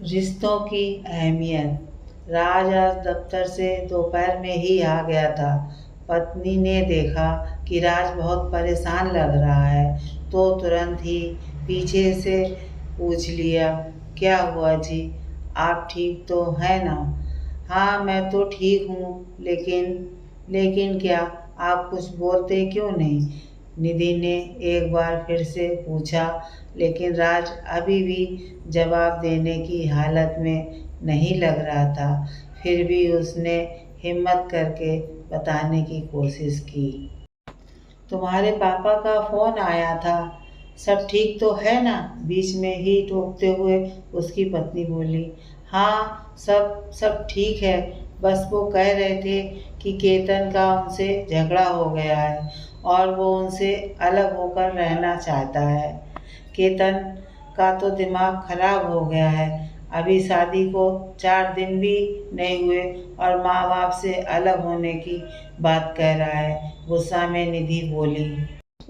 रिश्तों की अहमियत। राज आज दफ्तर से दोपहर में ही आ गया था। पत्नी ने देखा कि राज बहुत परेशान लग रहा है तो तुरंत ही पीछे से पूछ लिया, क्या हुआ जी, आप ठीक तो हैं ना? हाँ, मैं तो ठीक हूँ, लेकिन लेकिन क्या? आप कुछ बोलते क्यों नहीं? निधि ने एक बार फिर से पूछा, लेकिन राज अभी भी जवाब देने की हालत में नहीं लग रहा था। फिर भी उसने हिम्मत करके बताने की कोशिश की। तुम्हारे पापा का फ़ोन आया था, सब ठीक तो है ना? बीच में ही टोकते हुए उसकी पत्नी बोली। हाँ, सब सब ठीक है, बस वो कह रहे थे कि केतन का उनसे झगड़ा हो गया है और वो उनसे अलग होकर रहना चाहता है। केतन का तो दिमाग खराब हो गया है, अभी शादी को 4 दिन भी नहीं हुए और माँ बाप से अलग होने की बात कह रहा है, गुस्सा में निधि बोली।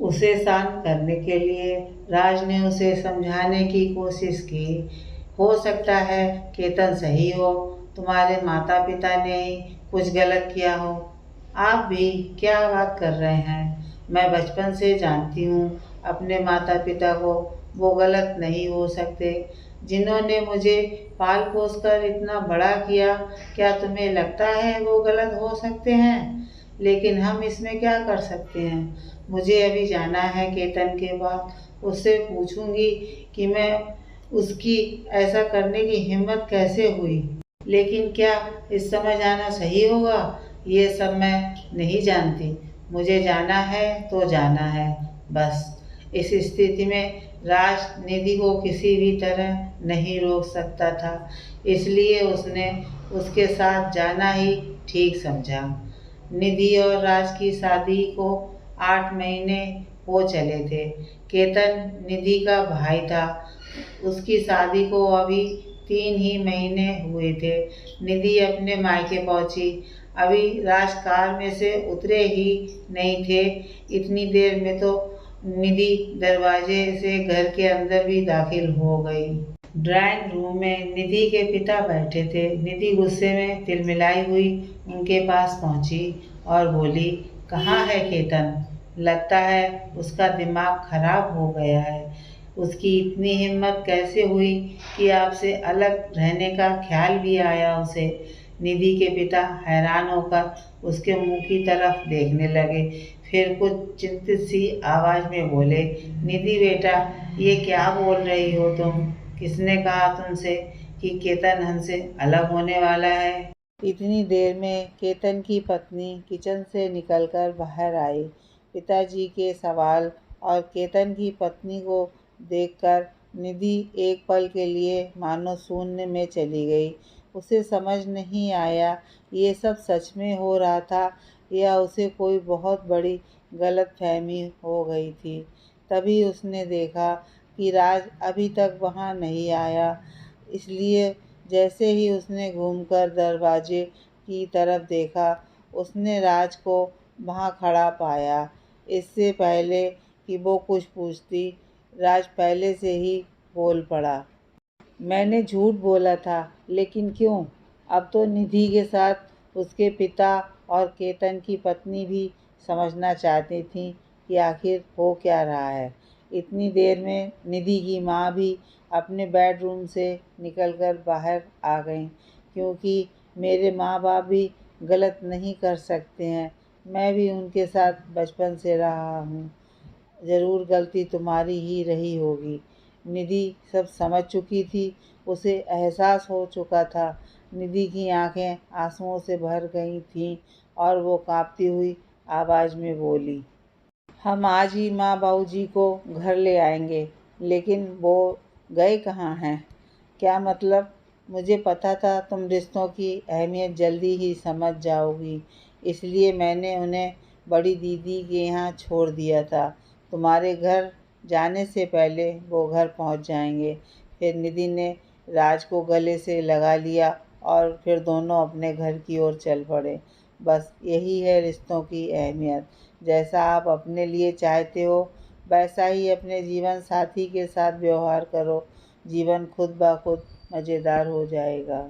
उसे शांत करने के लिए राज ने उसे समझाने की कोशिश की। हो सकता है केतन सही हो, तुम्हारे माता पिता ने ही कुछ गलत किया हो। आप भी क्या बात कर रहे हैं? मैं बचपन से जानती हूँ अपने माता पिता को, वो गलत नहीं हो सकते। जिन्होंने मुझे पाल पोस कर इतना बड़ा किया, क्या तुम्हें लगता है वो गलत हो सकते हैं? लेकिन हम इसमें क्या कर सकते हैं? मुझे अभी जाना है केतन के पास, उससे पूछूंगी कि मैं उसकी ऐसा करने की हिम्मत कैसे हुई। लेकिन क्या इस समय जाना सही होगा? ये सब मैं नहीं जानती। मुझे जाना है तो जाना है, बस। इस स्थिति में राज निधि को किसी भी तरह नहीं रोक सकता था, इसलिए उसने उसके साथ जाना ही ठीक समझा। निधि और राज की शादी को 8 महीने हो चले थे। केतन निधि का भाई था, उसकी शादी को अभी 3 ही महीने हुए थे। निधि अपने मायके पहुंची, अभी राज कार में से उतरे ही नहीं थे, इतनी देर में तो निधि दरवाजे से घर के अंदर भी दाखिल हो गई। ड्राइंग रूम में निधि के पिता बैठे थे। निधि गुस्से में तिलमिलाई हुई उनके पास पहुंची और बोली, कहाँ है केतन? लगता है उसका दिमाग खराब हो गया है। उसकी इतनी हिम्मत कैसे हुई कि आपसे अलग रहने का ख्याल भी आया उसे? निधि के पिता हैरान होकर उसके मुंह की तरफ देखने लगे, फिर कुछ चिंतित सी आवाज में बोले, निधि बेटा, ये क्या बोल रही हो तुम? किसने कहा तुमसे कि केतन हमसे अलग होने वाला है? इतनी देर में केतन की पत्नी किचन से निकलकर बाहर आई। पिताजी के सवाल और केतन की पत्नी को देखकर निधि एक पल के लिए मानो शून्य में चली गई। उसे समझ नहीं आया ये सब सच में हो रहा था या उसे कोई बहुत बड़ी गलतफहमी हो गई थी। तभी उसने देखा कि राज अभी तक वहाँ नहीं आया, इसलिए जैसे ही उसने घूमकर दरवाजे की तरफ देखा, उसने राज को वहाँ खड़ा पाया। इससे पहले कि वो कुछ पूछती, राज पहले से ही बोल पड़ा, मैंने झूठ बोला था, लेकिन क्यों? अब तो निधि के साथ उसके पिता और केतन की पत्नी भी समझना चाहती थी कि आखिर हो क्या रहा है। इतनी देर में निधि की माँ भी अपने बेडरूम से निकलकर बाहर आ गईं, क्योंकि मेरे माँ बाप भी गलत नहीं कर सकते हैं। मैं भी उनके साथ बचपन से रहा हूँ। ज़रूर गलती तुम्हारी ही रही होगी। निधि सब समझ चुकी थी, उसे एहसास हो चुका था। निधि की आंखें आंसुओं से भर गई थीं और वो कांपती हुई आवाज़ में बोली, हम आज ही माँ बाबूजी को घर ले आएंगे। लेकिन वो गए कहाँ हैं? क्या मतलब? मुझे पता था तुम रिश्तों की अहमियत जल्दी ही समझ जाओगी, इसलिए मैंने उन्हें बड़ी दीदी के यहाँ छोड़ दिया था। तुम्हारे घर जाने से पहले वो घर पहुँच जाएंगे। फिर निधि ने राज को गले से लगा लिया और फिर दोनों अपने घर की ओर चल पड़े। बस यही है रिश्तों की अहमियत। जैसा आप अपने लिए चाहते हो, वैसा ही अपने जीवन साथी के साथ व्यवहार करो। जीवन खुद ब खुद मज़ेदार हो जाएगा।